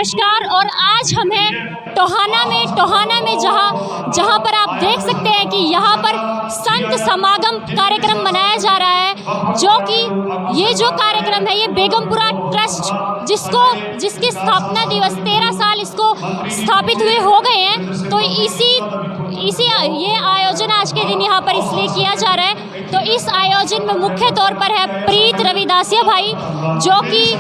नमस्कार। और आज हम हैं टोहाना में जहाँ पर आप देख सकते हैं कि यहाँ पर संत समागम कार्यक्रम मनाया जा रहा है, जो कि ये जो कार्यक्रम है ये बेगमपुरा ट्रस्ट जिसकी स्थापना दिवस 13 साल इसको स्थापित हुए हो गए हैं, तो इसी ये आयोजन आज के दिन यहाँ पर इसलिए किया जा रहा है। तो इस आयोजन में मुख्य तौर पर है प्रीत रविदासिया भाई, जो कि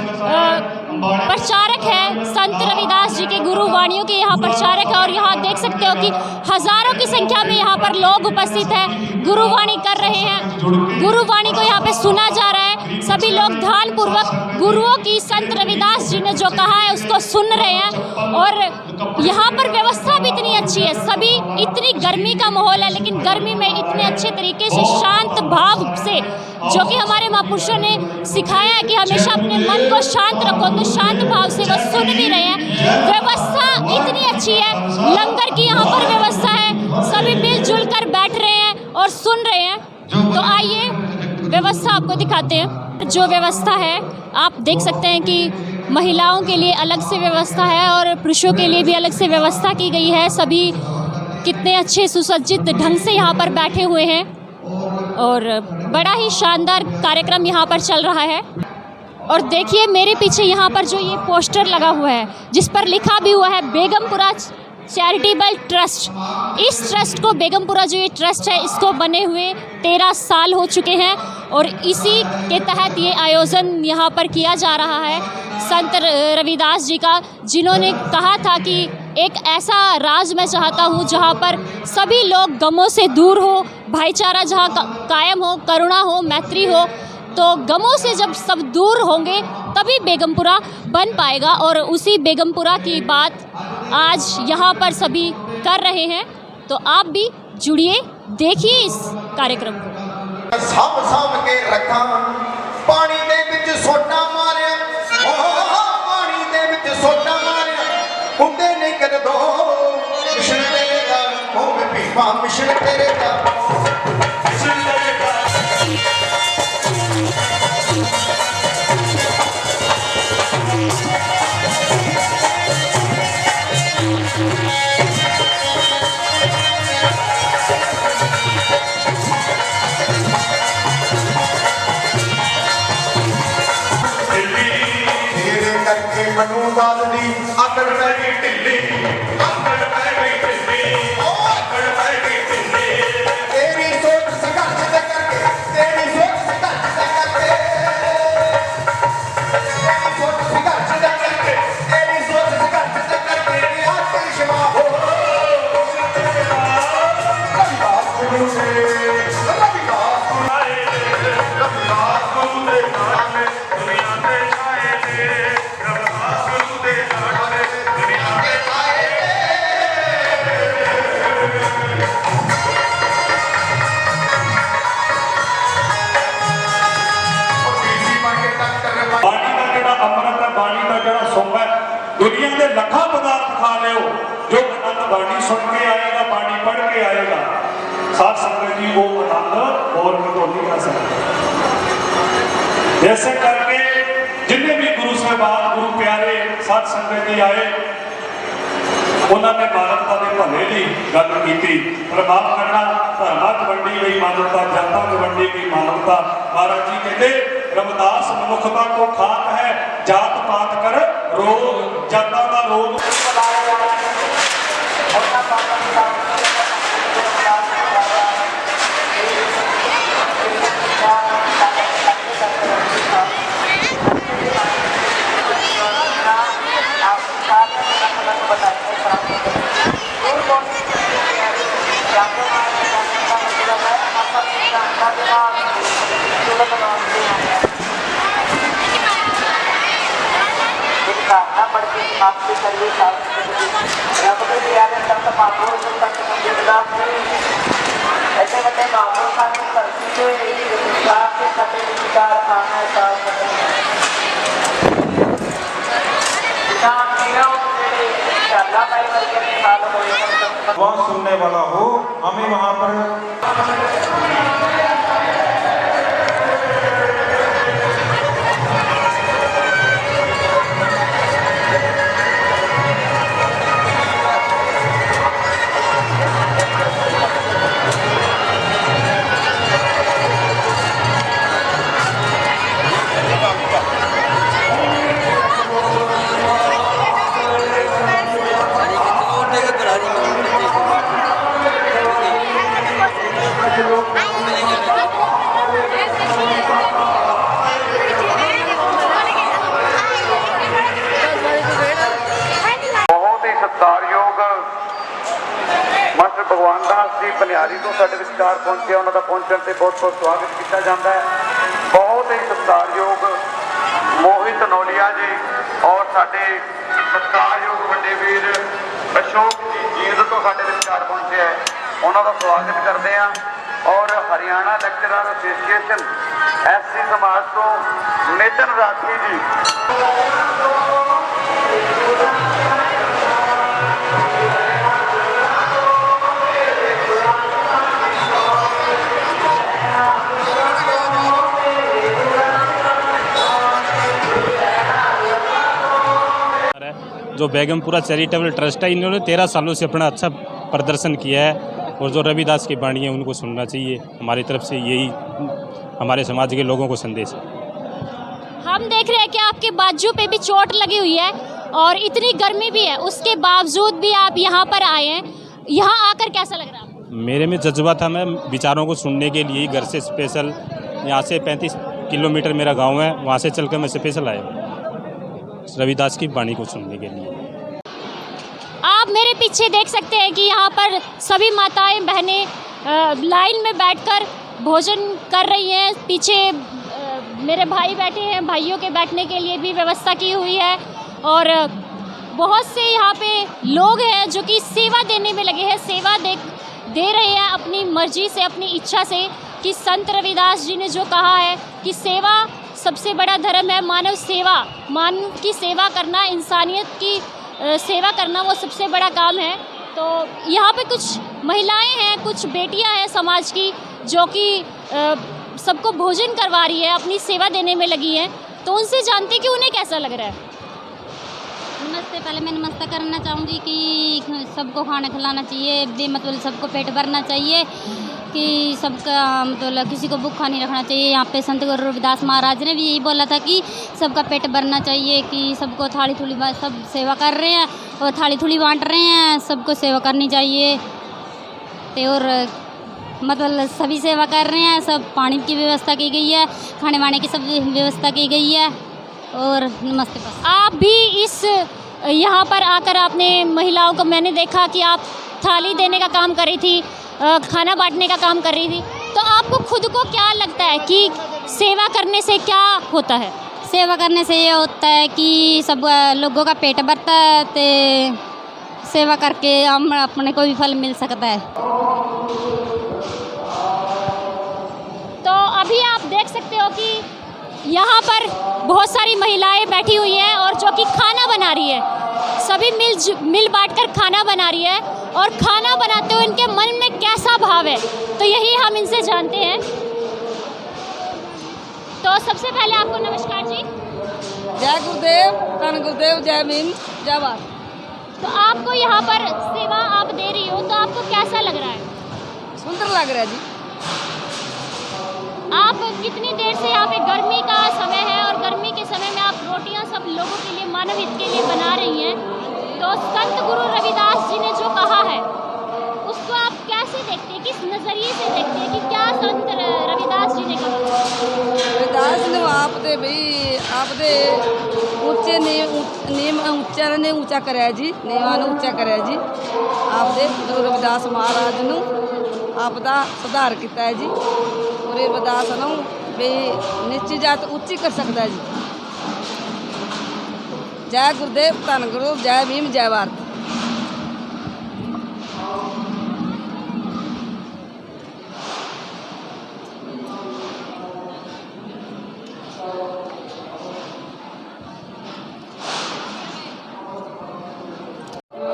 प्रचारक है, संत रविदास जी के गुरुवाणियों के यहाँ प्रचारक है। और यहाँ देख सकते हो कि हजारों की संख्या में यहाँ पर लोग उपस्थित हैं, गुरुवाणी कर रहे हैं, गुरुवाणी को यहाँ पे सुना जा रहा है। सभी लोग ध्यान पूर्वक गुरुओं की, संत रविदास जी ने जो कहा है उसको सुन रहे हैं। और यहाँ पर व्यवस्था भी इतनी अच्छी है, सभी, इतनी गर्मी का माहौल है लेकिन गर्मी में इतने अच्छे तरीके से शांत भाव से, जो कि हमारे महापुरुषों ने सिखाया है कि हमेशा अपने मन को शांत रखो, तो शांत भाव से वो सुन भी रहे हैं। व्यवस्था इतनी अच्छी है, लंगर की यहाँ पर व्यवस्था है, सभी मिलजुल कर बैठ रहे हैं और सुन रहे हैं। तो आइए व्यवस्था आपको दिखाते हैं। जो व्यवस्था है आप देख सकते हैं कि महिलाओं के लिए अलग से व्यवस्था है और पुरुषों के लिए भी अलग से व्यवस्था की गई है। सभी कितने अच्छे सुसज्जित ढंग से यहाँ पर बैठे हुए हैं और बड़ा ही शानदार कार्यक्रम यहाँ पर चल रहा है। और देखिए मेरे पीछे यहाँ पर जो ये पोस्टर लगा हुआ है जिस पर लिखा भी हुआ है बेगमपुरा चैरिटेबल ट्रस्ट। इस ट्रस्ट को, बेगमपुरा जो ये ट्रस्ट है, इसको बने हुए 13 साल हो चुके हैं और इसी के तहत ये आयोजन यहाँ पर किया जा रहा है संत रविदास जी का, जिन्होंने कहा था कि एक ऐसा राज मैं चाहता हूँ जहाँ पर सभी लोग गमों से दूर हो, भाईचारा जहाँ कायम हो, करुणा हो, मैत्री हो। तो गमों से जब सब दूर होंगे तभी बेगमपुरा बन पाएगा। और उसी बेगमपुरा की बात आज यहाँ पर सभी कर रहे हैं। तो आप भी जुड़िए, देखिए इस कार्यक्रम को। सब के रखा पानी दे विच सोटा मारिया, पानी दे विच सोटा मारिया, उंदे नहीं कर दो मिशन तेरे दा, ओ मैं पीवा मिशन तेरे दा, मिशन तेरे दा। मनु बादली अकड़ पै गई ढिल्ली, अकड़ पै गई ढिल्ली, ओ अकड़ पै गई ढिल्ली। तेरी सोच संघर्ष से करके, तेरी सोच संघर्ष से करके, तेरी सोच संघर्ष से करके, तेरी सोच संघर्ष से करके आत्मविश्वा हो। रविदास गुरु से, रविदास गुरु आए, रविदास गुरु दे नाम में दुनिया पे छाए थे। दुनिया के लखा पदार्थ खा लो, जो आनंद बाणी सुन के आएगा, बाणी पढ़ के आएगा, साथ संगत जी वो आनंद और तो नहीं कर सकते। जैसे करके जिन्हें भी गुरु साहबान, गुरु प्यारे साथ संगत जी आए, उन्होंने मानवता के भले की गल की। प्रभाव करना धर्मां च वंडी गई मानवता, जातां च वंडी गई मानवता। महाराज जी कहते रविदास मनुखता को खाक है, जात पात कर रोग, जाता का रोग। आपके करिए रब के प्यारे संत महापुरुष संत रविदास जी ऐसे बड़े महापुरुष की धरती से विचार के सटे विचार खाना साथ वहाँ सुनने वाला हो, हमें वहाँ पर बहुत ही सत्कारयोग मास्टर भगवान दास जी बनियारी तो साडे विचार पहुंचे, उन्हों का पहुंचने से बहुत बहुत स्वागत किया जाता है। बहुत ही सत्कारयोग मोहित नौलिया जी और साडे सत्कारयोग बड़े वीर अशोक जी जींद तो साडे विचार पहुंचे है, उन्हों का स्वागत करते हैं। और हरियाणा लेक्चरर एसोसीएशन SC समाज तो नितिन राठी जी, जो बेगमपुरा चैरिटेबल ट्रस्ट है, इन्होंने 13 सालों से अपना अच्छा प्रदर्शन किया है और जो रविदास की वाणी है उनको सुनना चाहिए। हमारी तरफ से यही हमारे समाज के लोगों को संदेश है। हम देख रहे हैं कि आपके बाजू पे भी चोट लगी हुई है और इतनी गर्मी भी है, उसके बावजूद भी आप यहाँ पर आए हैं। यहाँ आकर कैसा लग रहा है आपको? मेरे में जज्बा था, मैं विचारों को सुनने के लिए घर से स्पेशल यहाँ से 35 किलोमीटर मेरा गांव है, वहाँ से चलकर मैं स्पेशल आया रविदास की वाणी को सुनने के लिए। आप मेरे पीछे देख सकते हैं कि यहाँ पर सभी माताएं बहनें लाइन में बैठकर भोजन कर रही हैं। पीछे मेरे भाई बैठे हैं, भाइयों के बैठने के लिए भी व्यवस्था की हुई है और बहुत से यहाँ पे लोग हैं जो कि सेवा देने में लगे हैं, सेवा दे रहे हैं अपनी मर्जी से, अपनी इच्छा से, कि संत रविदास जी ने जो कहा है कि सेवा सबसे बड़ा धर्म है, मानव सेवा, मानव की सेवा करना, इंसानियत की सेवा करना वो सबसे बड़ा काम है। तो यहाँ पे कुछ महिलाएं हैं, कुछ बेटियां हैं समाज की जो कि सबको भोजन करवा रही है, अपनी सेवा देने में लगी हैं। तो उनसे जानते कि उन्हें कैसा लग रहा है। नमस्ते। पहले मैं नमस्ते करना चाहूँगी कि सबको खाना खिलाना चाहिए, मतलब सबको पेट भरना चाहिए, कि सबका मतलब किसी को भूखा नहीं रखना चाहिए। यहाँ पे संत गुरु रविदास महाराज ने भी यही बोला था कि सबका पेट भरना चाहिए, कि सबको थाली थूली सब सेवा कर रहे हैं और थाली थूली बांट रहे हैं, सबको सेवा करनी चाहिए। तो और मतलब सभी सेवा कर रहे हैं, सब पानी की व्यवस्था की गई है, खाने वाने की सब व्यवस्था की गई है। और नमस्ते। बस आप भी इस यहाँ पर आकर आपने महिलाओं को, मैंने देखा कि आप थाली देने का काम कर रही थी, खाना बांटने का काम कर रही थी, तो आपको खुद को क्या लगता है कि सेवा करने से क्या होता है? सेवा करने से ये होता है कि सब लोगों का पेट भरता है, तो सेवा करके हम अपने को भी फल मिल सकता है। तो अभी आप देख सकते हो कि यहाँ पर बहुत सारी महिलाएं बैठी हुई हैं और जो कि खाना बना रही है, सभी मिल बांटकर खाना बना रही है और खाना बनाते हुए इनके मन में कैसा भाव है, तो यही हम इनसे जानते हैं। तो सबसे पहले आपको नमस्कार जी। जय गुरुदेव, धन गुरुदेव, जय भीम, जय भारत। तो आपको यहाँ पर सेवा आप दे रही हो, तो आपको कैसा लग रहा है? सुंदर लग रहा है जी। आप कितनी देर से यहाँ पे, गर्मी का समय है और गर्मी के समय में आप रोटियाँ सब लोगों के लिए, मानव हित के लिए बना रही हैं, तो संत गुरु रविदास जी ने जो कहा है उसको आप कैसे देखते हैं, किस नज़रिए से देखते हैं कि क्या संत रविदास जी ने कहा? रविदास ने आपदे भाई आपदे ऊंचे नेम ऊंचा ने ऊंचा कराया जी, नेवा ने ऊंचा कराया जी। आपदे गुरु रविदास महाराज ने आपदा सुधार किया है जी, और रविदास ने भी नीची जात ऊंची कर सकता है जी। जय गुरुदेव, धन गुरु, जय भीम, जय भारत।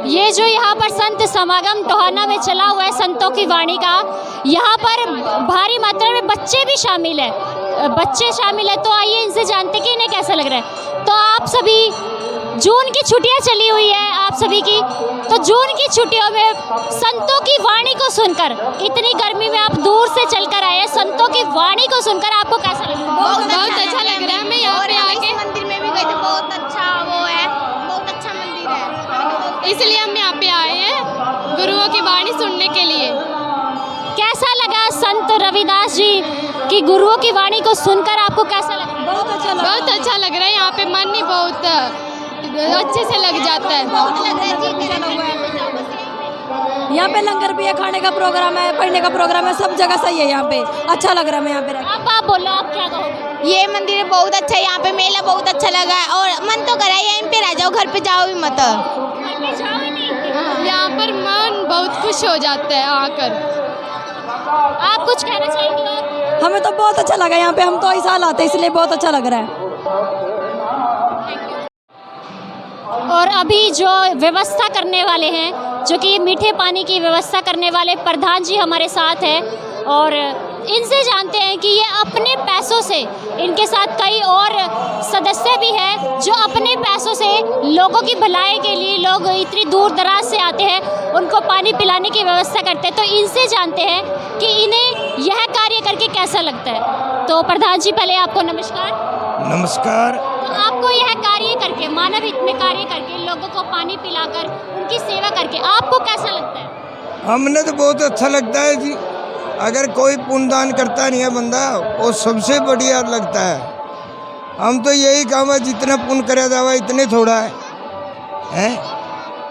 ये जो यहाँ पर संत समागम टोहाना में चला हुआ है संतों की वाणी का, यहाँ पर भारी मात्रा में बच्चे भी शामिल है, तो आइए इनसे जानते कि इन्हें कैसा लग रहा है। तो आप सभी, जून की छुट्टियाँ चली हुई है आप सभी की, तो जून की छुट्टियों में संतों की वाणी को सुनकर, इतनी गर्मी में आप दूर से चलकर आए हैं, संतों की वाणी को सुनकर आपको कैसा लग रहा है? बहुत अच्छा लग रहा है। मैं यहाँ पे आके मंदिर में भी गई थी, बहुत अच्छा वो है, बहुत अच्छा मंदिर है, इसलिए हम यहाँ पे आए हैं गुरुओं की वाणी सुनने के लिए। कैसा लगा संत रविदास जी की गुरुओं की वाणी को सुनकर आपको कैसा लगा? बहुत अच्छा लग रहा है। यहाँ पे मन ही बहुत अच्छे से लग जाता है। यहाँ पे लंगर भी है, खाने का प्रोग्राम है, पढ़ने का प्रोग्राम है, सब जगह सही है। यहाँ पे अच्छा लग रहा है। मैं यहाँ पे आप बोलो, आप क्या कहोगे? ये मंदिर बहुत अच्छा है। यहाँ पे मेला बहुत अच्छा लगा है और मन तो करा यहीं पे रह जाओ, घर पे जाओ भी मत। यहाँ पर मन बहुत खुश हो जाता है आकर। आप कुछ कहना चाहेंगे? हमें तो बहुत अच्छा लगा यहाँ पे, हम तो इस साल आते हैं इसलिए बहुत अच्छा लग रहा है। और अभी जो व्यवस्था करने वाले हैं, जो कि मीठे पानी की व्यवस्था करने वाले प्रधान जी हमारे साथ हैं और इनसे जानते हैं कि ये अपने पैसों से, इनके साथ कई और सदस्य भी हैं जो अपने पैसों से लोगों की भलाई के लिए, लोग इतनी दूर दराज से आते हैं, उनको पानी पिलाने की व्यवस्था करते हैं। तो इनसे जानते हैं कि इन्हें यह कार्य करके कैसा लगता है। तो प्रधान जी, पहले आपको नमस्कार। नमस्कार। तो आपको यह कार्य करके, मानव हित में कार्य करके, लोगों को पानी पिलाकर उनकी सेवा करके आपको कैसा लगता है? हमने तो बहुत अच्छा लगता है जी। अगर कोई पुण्यदान करता नहीं है बंदा, वो सबसे बढ़िया लगता है। हम तो यही काम है, जितना पुण्य करा जावा इतने थोड़ा है।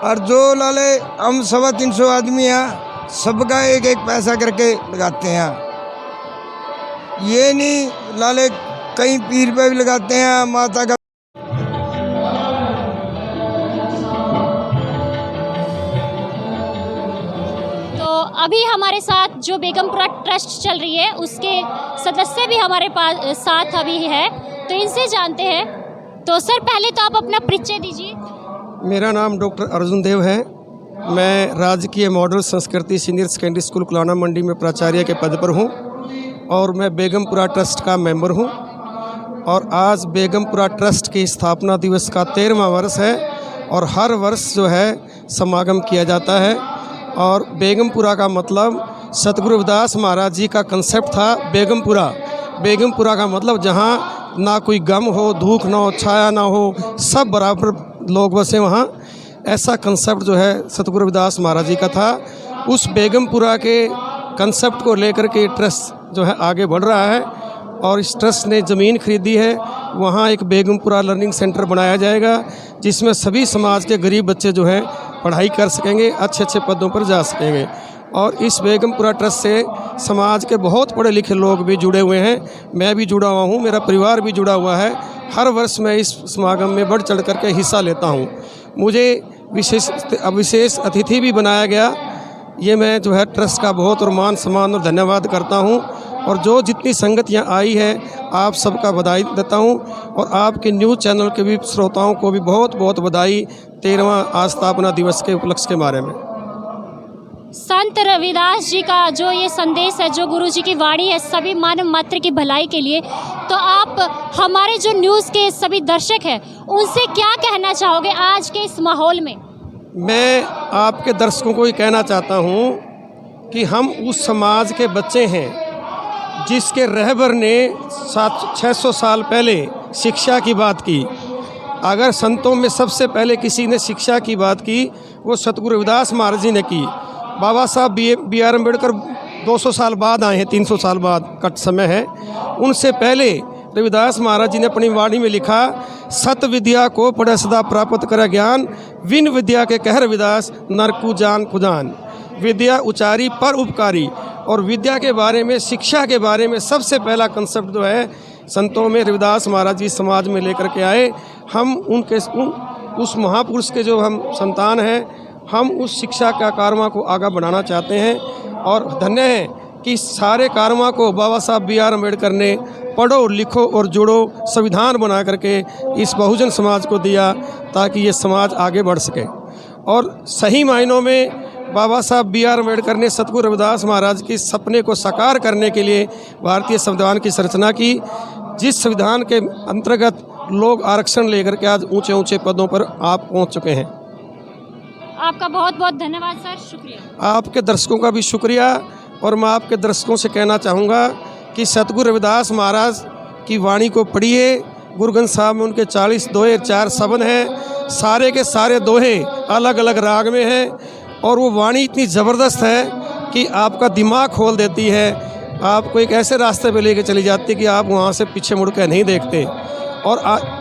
और जो लाले हम 350 आदमी हैं, सबका एक एक पैसा करके लगाते हैं। ये नहीं लाले कहीं पीर पे भी लगाते हैं, माता का। तो अभी हमारे साथ जो बेगमपुरा ट्रस्ट चल रही है उसके सदस्य भी हमारे पास साथ अभी है, तो इनसे जानते हैं। तो सर, पहले तो आप अपना परिचय दीजिए। मेरा नाम डॉक्टर अर्जुन देव है। मैं राजकीय मॉडल संस्कृति सीनियर सेकेंडरी स्कूल कुलाना मंडी में प्राचार्य के पद पर हूँ और मैं बेगमपुरा ट्रस्ट का मेंबर हूँ। और आज बेगमपुरा ट्रस्ट की स्थापना दिवस का 13वां वर्ष है और हर वर्ष जो है समागम किया जाता है। और बेगमपुरा का मतलब सतगुरु रविदास महाराज जी का कंसेप्ट था बेगमपुरा। बेगमपुरा का मतलब जहाँ ना कोई गम हो, दुख ना हो, छाया ना हो, सब बराबर लोग बसे वहाँ। ऐसा कंसेप्ट जो है सतगुरु रविदास महाराज जी का था। उस बेगमपुरा के कंसेप्ट को लेकर के ट्रस्ट जो है आगे बढ़ रहा है और इस ट्रस्ट ने ज़मीन खरीदी है। वहाँ एक बेगमपुरा लर्निंग सेंटर बनाया जाएगा जिसमें सभी समाज के गरीब बच्चे जो हैं पढ़ाई कर सकेंगे, अच्छे अच्छे पदों पर जा सकेंगे। और इस बेगमपुरा ट्रस्ट से समाज के बहुत पढ़े लिखे लोग भी जुड़े हुए हैं। मैं भी जुड़ा हुआ हूँ, मेरा परिवार भी जुड़ा हुआ है। हर वर्ष मैं इस समागम में बढ़ चढ़ करके हिस्सा लेता हूँ। मुझे विशेष अतिथि भी बनाया गया। ये मैं जो है ट्रस्ट का बहुत और मान सम्मान और धन्यवाद करता हूँ। और जो जितनी संगत यहाँ आई है, आप सबका बधाई देता हूँ और आपके न्यूज़ चैनल के भी श्रोताओं को भी बहुत बहुत बधाई 13वां स्थापना दिवस के उपलक्ष्य के बारे में। संत रविदास जी का जो ये संदेश है, जो गुरु जी की वाणी है सभी मानव मात्र की भलाई के लिए, तो आप हमारे जो न्यूज़ के सभी दर्शक हैं उनसे क्या कहना चाहोगे आज के इस माहौल में? मैं आपके दर्शकों को ये कहना चाहता हूँ कि हम उस समाज के बच्चे हैं जिसके रहबर ने 600 साल पहले शिक्षा की बात की। अगर संतों में सबसे पहले किसी ने शिक्षा की बात की, वो सतगुरु रविदास महाराज जी ने की। बाबा साहब बी आर अम्बेडकर 200 साल बाद आए हैं, 300 साल बाद का समय है। उनसे पहले रविदास महाराज जी ने अपनी वाणी में लिखा, सत विद्या को पढ़े सदा प्राप्त करे ज्ञान, विन विद्या के कह रविदास नरकु जान खुजान। विद्या उचारी पर उपकारी। और विद्या के बारे में, शिक्षा के बारे में सबसे पहला कंसेप्ट जो है संतों में रविदास महाराज जी समाज में लेकर के आए। हम उस महापुरुष के जो हम संतान हैं, हम उस शिक्षा का कारवां को आगे बढ़ाना चाहते हैं। और धन्य है कि सारे कारवां को बाबा साहब बी आर अम्बेडकर ने पढ़ो, लिखो और जुड़ो संविधान बना करके इस बहुजन समाज को दिया ताकि ये समाज आगे बढ़ सके। और सही मायनों में बाबा साहब बी आर अम्बेडकर ने सतगुरु रविदास महाराज के सपने को साकार करने के लिए भारतीय संविधान की रचना की, जिस संविधान के अंतर्गत लोग आरक्षण लेकर के आज ऊंचे ऊंचे पदों पर आप पहुंच चुके हैं। आपका बहुत बहुत धन्यवाद सर, शुक्रिया। आपके दर्शकों का भी शुक्रिया। और मैं आपके दर्शकों से कहना चाहूँगा कि सतगुरु रविदास महाराज की वाणी को पढ़िए। गुरु ग्रंथ साहब में उनके 40 दोहे 4 शब्द हैं। सारे के सारे दोहे अलग अलग राग में हैं और वो वाणी इतनी ज़बरदस्त है कि आपका दिमाग खोल देती है। आपको एक ऐसे रास्ते पे लेके चली जाती है कि आप वहाँ से पीछे मुड़ के नहीं देखते, और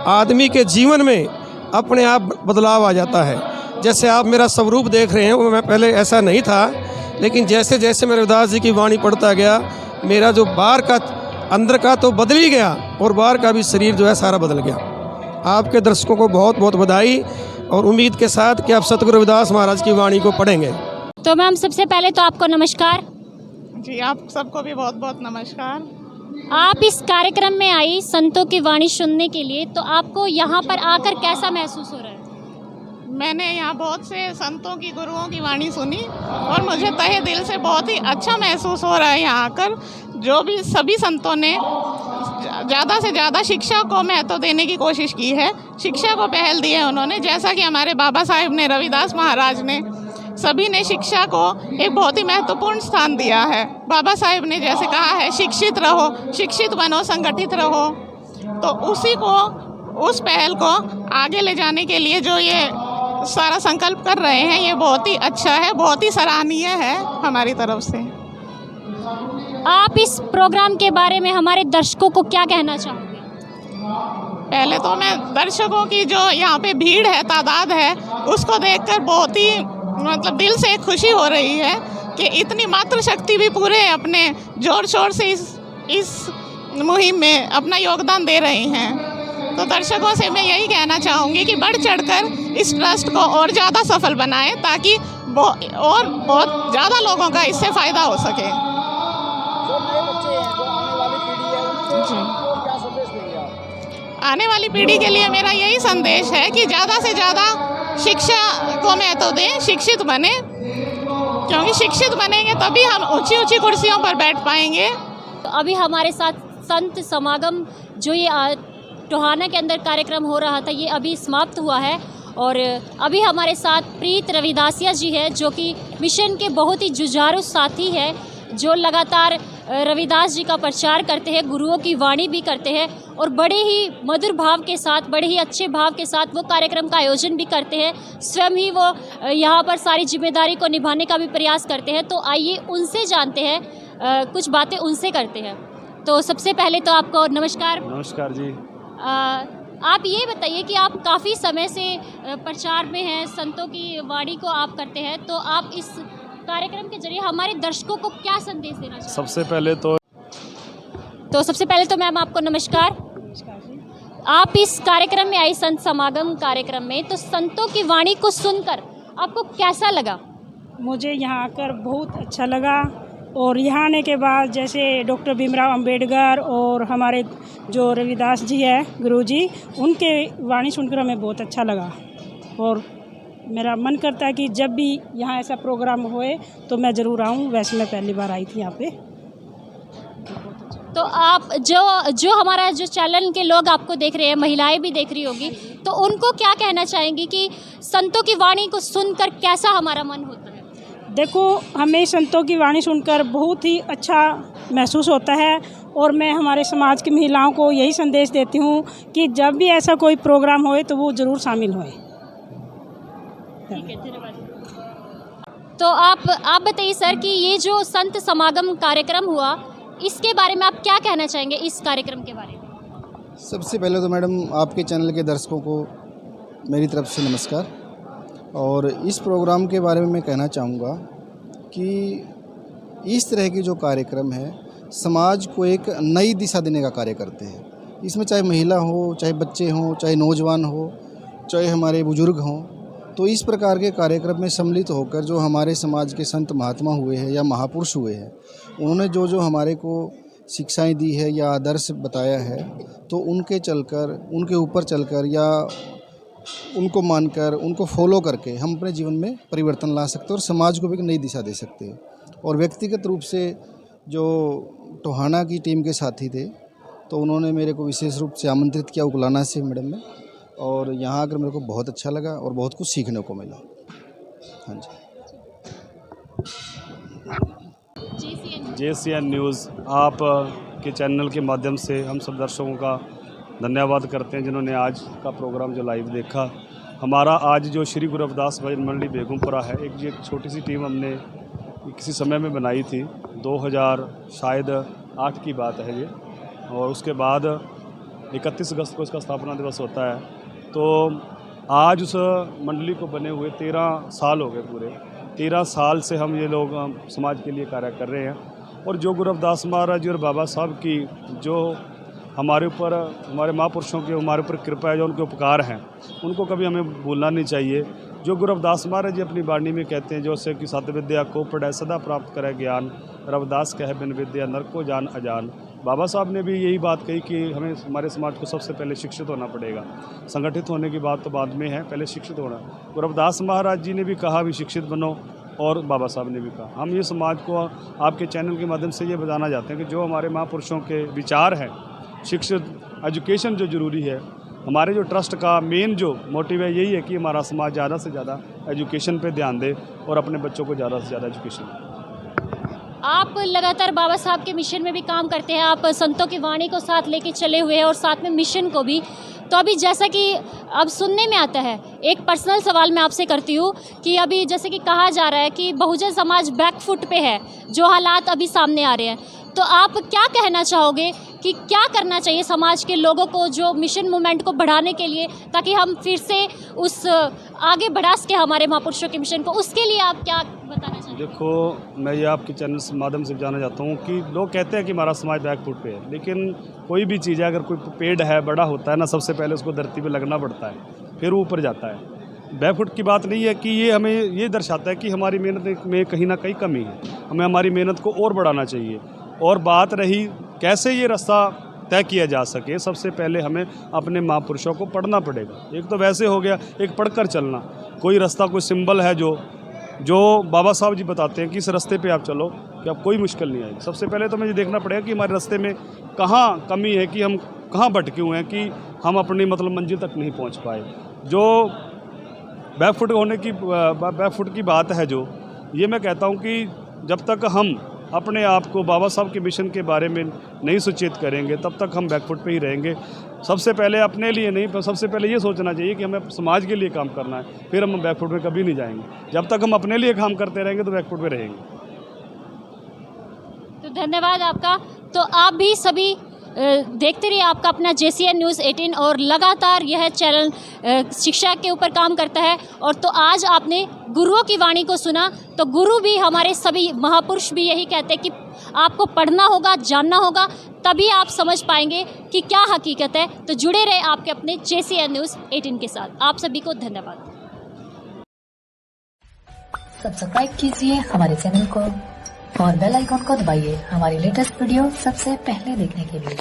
आदमी के जीवन में अपने आप बदलाव आ जाता है। जैसे आप मेरा स्वरूप देख रहे हैं, वो मैं पहले ऐसा नहीं था, लेकिन जैसे जैसे मैं रविदास जी की वाणी पढ़ता गया, मेरा जो बाहर का अंदर का तो बदल ही गया, और बाहर का भी शरीर जो है सारा बदल गया। आपके दर्शकों को बहुत बहुत बधाई, और उम्मीद के साथ कि आप सतगुरु रविदास महाराज की वाणी को पढ़ेंगे। तो मैम सबसे पहले तो आपको नमस्कार जी, आप सबको भी बहुत बहुत नमस्कार। आप इस कार्यक्रम में आई संतों की वाणी सुनने के लिए, तो आपको यहाँ पर आकर कैसा महसूस हो रहा है? मैंने यहाँ बहुत से संतों की, गुरुओं की वाणी सुनी और मुझे तहे दिल से बहुत ही अच्छा महसूस हो रहा है यहाँ आकर। जो भी सभी संतों ने ज़्यादा से ज़्यादा शिक्षा को महत्व देने की कोशिश की है, शिक्षा को पहल दी है उन्होंने। जैसा कि हमारे बाबा साहिब ने, रविदास महाराज ने, सभी ने शिक्षा को एक बहुत ही महत्वपूर्ण स्थान दिया है। बाबा साहिब ने जैसे कहा है, शिक्षित रहो, शिक्षित बनो, संगठित रहो। तो उसी को, उस पहल को आगे ले जाने के लिए जो ये सारा संकल्प कर रहे हैं, ये बहुत ही अच्छा है, बहुत ही सराहनीय है हमारी तरफ से। आप इस प्रोग्राम के बारे में हमारे दर्शकों को क्या कहना चाहोगे? पहले तो मैं दर्शकों की जो यहाँ पे भीड़ है, तादाद है, उसको देखकर बहुत ही मतलब दिल से खुशी हो रही है कि इतनी मातृशक्ति भी पूरे अपने जोर शोर से इस मुहिम में अपना योगदान दे रही हैं। तो दर्शकों से मैं यही कहना चाहूँगी कि बढ़ चढ़कर इस ट्रस्ट को और ज़्यादा सफल बनाएं, ताकि और बहुत ज़्यादा लोगों का इससे फ़ायदा हो सके। आने वाली पीढ़ी के लिए मेरा यही संदेश है कि ज़्यादा से ज़्यादा शिक्षा को महत्व दें, शिक्षित बने, क्योंकि शिक्षित बनेंगे तभी हम ऊंची ऊंची कुर्सियों पर बैठ पाएंगे। तो अभी हमारे साथ संत समागम जो ये टोहाना के अंदर कार्यक्रम हो रहा था, ये अभी समाप्त हुआ है, और अभी हमारे साथ प्रीत रविदासिया जी है, जो कि मिशन के बहुत ही जुझारू साथी है, जो लगातार रविदास जी का प्रचार करते हैं, गुरुओं की वाणी भी करते हैं, और बड़े ही मधुर भाव के साथ, बड़े ही अच्छे भाव के साथ वो कार्यक्रम का आयोजन भी करते हैं। स्वयं ही वो यहाँ पर सारी जिम्मेदारी को निभाने का भी प्रयास करते हैं। तो आइए उनसे जानते हैं, कुछ बातें उनसे करते हैं। तो सबसे पहले तो आपको नमस्कार। नमस्कार जी। आप ये बताइए कि आप काफ़ी समय से प्रचार में हैं, संतों की वाणी को आप करते हैं, तो आप इस कार्यक्रम के जरिए हमारे दर्शकों को क्या संदेश देना चाहते हैं? सबसे पहले तो मैम आपको नमस्कार। आप इस कार्यक्रम में आई, संत समागम कार्यक्रम में, तो संतों की वाणी को सुनकर आपको कैसा लगा? मुझे यहाँ आकर बहुत अच्छा लगा, और यहाँ आने के बाद जैसे डॉक्टर भीमराव अंबेडकर और हमारे जो रविदास जी है गुरुजी, उनके वाणी सुनकर हमें बहुत अच्छा लगा, और मेरा मन करता है कि जब भी यहाँ ऐसा प्रोग्राम होए तो मैं ज़रूर आऊँ। वैसे मैं पहली बार आई थी यहाँ पे। तो आप जो हमारा जो चैनल के लोग आपको देख रहे हैं, महिलाएं भी देख रही होगी, तो उनको क्या कहना चाहेंगी कि संतों की वाणी को सुनकर कैसा हमारा मन होता है? देखो, हमें संतों की वाणी सुनकर बहुत ही अच्छा महसूस होता है, और मैं हमारे समाज की महिलाओं को यही संदेश देती हूँ कि जब भी ऐसा कोई प्रोग्राम होए तो वो ज़रूर शामिल होए। ठीक है, धन्यवाद। तो आप बताइए सर कि ये जो संत समागम कार्यक्रम हुआ, इसके बारे में आप क्या कहना चाहेंगे, इस कार्यक्रम के बारे में? सबसे पहले तो मैडम आपके चैनल के दर्शकों को मेरी तरफ से नमस्कार। और इस प्रोग्राम के बारे में मैं कहना चाहूँगा कि इस तरह की जो कार्यक्रम है, समाज को एक नई दिशा देने का कार्य करते हैं। इसमें चाहे महिला हो, चाहे बच्चे हों, चाहे नौजवान हो, चाहे हमारे बुजुर्ग हों, तो इस प्रकार के कार्यक्रम में सम्मिलित होकर जो हमारे समाज के संत महात्मा हुए हैं या महापुरुष हुए हैं, उन्होंने जो हमारे को शिक्षाएं दी है या आदर्श बताया है, तो उनके चलकर, उनके ऊपर चलकर या उनको मानकर, उनको फॉलो करके हम अपने जीवन में परिवर्तन ला सकते हैं और समाज को भी एक नई दिशा दे सकते हैं। और व्यक्तिगत रूप से जो टोहाना की टीम के साथी थे, तो उन्होंने मेरे को विशेष रूप से आमंत्रित किया उकलाना से मैडम में, और यहाँ आकर मेरे को बहुत अच्छा लगा और बहुत कुछ सीखने को मिला। हाँ जी। JCN न्यूज़ आप के चैनल के माध्यम से हम सब दर्शकों का धन्यवाद करते हैं, जिन्होंने आज का प्रोग्राम जो लाइव देखा। हमारा आज जो श्री गुरु रविदास भजन मंडली बेगमपुरा है, एक छोटी सी टीम हमने किसी समय में बनाई थी, 2000 शायद 8 की बात है ये, और उसके बाद 31 अगस्त को इसका स्थापना दिवस होता है। तो आज उस मंडली को बने हुए 13 साल हो गए पूरे। 13 साल से हम ये लोग समाज के लिए कार्य कर रहे हैं, और जो गुरु रविदास महाराज जी और बाबा साहब की जो हमारे ऊपर, हमारे महापुरुषों की हमारे ऊपर कृपा है, जो उनके उपकार हैं, उनको कभी हमें भूलना नहीं चाहिए। जो गुरु रविदास महाराज जी अपनी वाणी में कहते हैं, जो से कि सत विद्या को पढ़े सदा प्राप्त करे ज्ञान, रविदास कहे बिन विद्या नर को जान अजान। बाबा साहब ने भी यही बात कही कि हमें हमारे समाज को सबसे पहले शिक्षित होना पड़ेगा। संगठित होने की बात तो बाद में है, पहले शिक्षित होना। गुरु रविदास महाराज जी ने भी कहा भी शिक्षित बनो, और बाबा साहब ने भी कहा। हम ये समाज को आपके चैनल के माध्यम से ये बताना चाहते हैं कि जो हमारे महापुरुषों के विचार हैं, शिक्षित एजुकेशन जो ज़रूरी है, हमारे जो ट्रस्ट का मेन जो मोटिव है यही है कि हमारा समाज ज़्यादा से ज़्यादा एजुकेशन पे ध्यान दे और अपने बच्चों को ज़्यादा से ज़्यादा एजुकेशन। आप लगातार बाबा साहब के मिशन में भी काम करते हैं, आप संतों की वाणी को साथ लेके चले हुए हैं और साथ में मिशन को भी। तो अभी जैसा कि अब सुनने में आता है, एक पर्सनल सवाल मैं आपसे करती हूँ कि अभी जैसे कि कहा जा रहा है कि बहुजन समाज बैकफुट पे है, जो हालात अभी सामने आ रहे हैं, तो आप क्या कहना चाहोगे कि क्या करना चाहिए समाज के लोगों को जो मिशन मूवमेंट को बढ़ाने के लिए, ताकि हम फिर से उस आगे बढ़ा सके हमारे महापुरुषों के मिशन को? उसके लिए आप क्या बताना चाहेंगे? देखो, मैं ये आपके चैनल के माध्यम से जानना चाहता हूँ कि लोग कहते हैं कि हमारा समाज बैकफुट पे है, लेकिन कोई भी चीज़ है, अगर कोई पेड़ है, बड़ा होता है ना, सबसे पहले उसको धरती पे लगना पड़ता है, फिर वो ऊपर जाता है। बैकफुट की बात नहीं है कि ये हमें ये दर्शाता है कि हमारी मेहनत में कहीं ना कहीं कमी है, हमें हमारी मेहनत को और बढ़ाना चाहिए। और बात रही कैसे ये रास्ता तय किया जा सके, सबसे पहले हमें अपने महापुरुषों को पढ़ना पड़ेगा। एक तो वैसे हो गया, एक पढ़कर चलना, कोई रास्ता, कोई सिंबल है जो बाबा साहब जी बताते हैं कि इस रास्ते पे आप चलो कि आप कोई मुश्किल नहीं आएगी। सबसे पहले तो मुझे देखना पड़ेगा कि हमारे रास्ते में कहाँ कमी है, कि हम कहाँ भटके हुए हैं, कि हम अपनी मतलब मंजिल तक नहीं पहुँच पाए। जो बैकफुट की बात है, जो ये मैं कहता हूँ कि जब तक हम अपने आप को बाबा साहब के मिशन के बारे में नहीं सचेत करेंगे, तब तक हम बैकफुट पे ही रहेंगे। सबसे पहले अपने लिए नहीं, पर सबसे पहले ये सोचना चाहिए कि हमें समाज के लिए काम करना है, फिर हम बैकफुट में कभी नहीं जाएंगे। जब तक हम अपने लिए काम करते रहेंगे तो बैकफुट पे रहेंगे। तो धन्यवाद आपका। तो आप भी सभी देखते रहिए आपका अपना JCN News 18, और लगातार यह चैनल शिक्षा के ऊपर काम करता है। और तो आज आपने गुरुओं की वाणी को सुना, तो गुरु भी, हमारे सभी महापुरुष भी यही कहते हैं कि आपको पढ़ना होगा, जानना होगा, तभी आप समझ पाएंगे कि क्या हकीकत है। तो जुड़े रहे आपके अपने JCN News 18 के साथ। आप सभी को धन्यवाद। सब्सक्राइब कीजिए हमारे चैनल को और बेल आइकॉन को दबाइए हमारी लेटेस्ट वीडियो सबसे पहले देखने के लिए।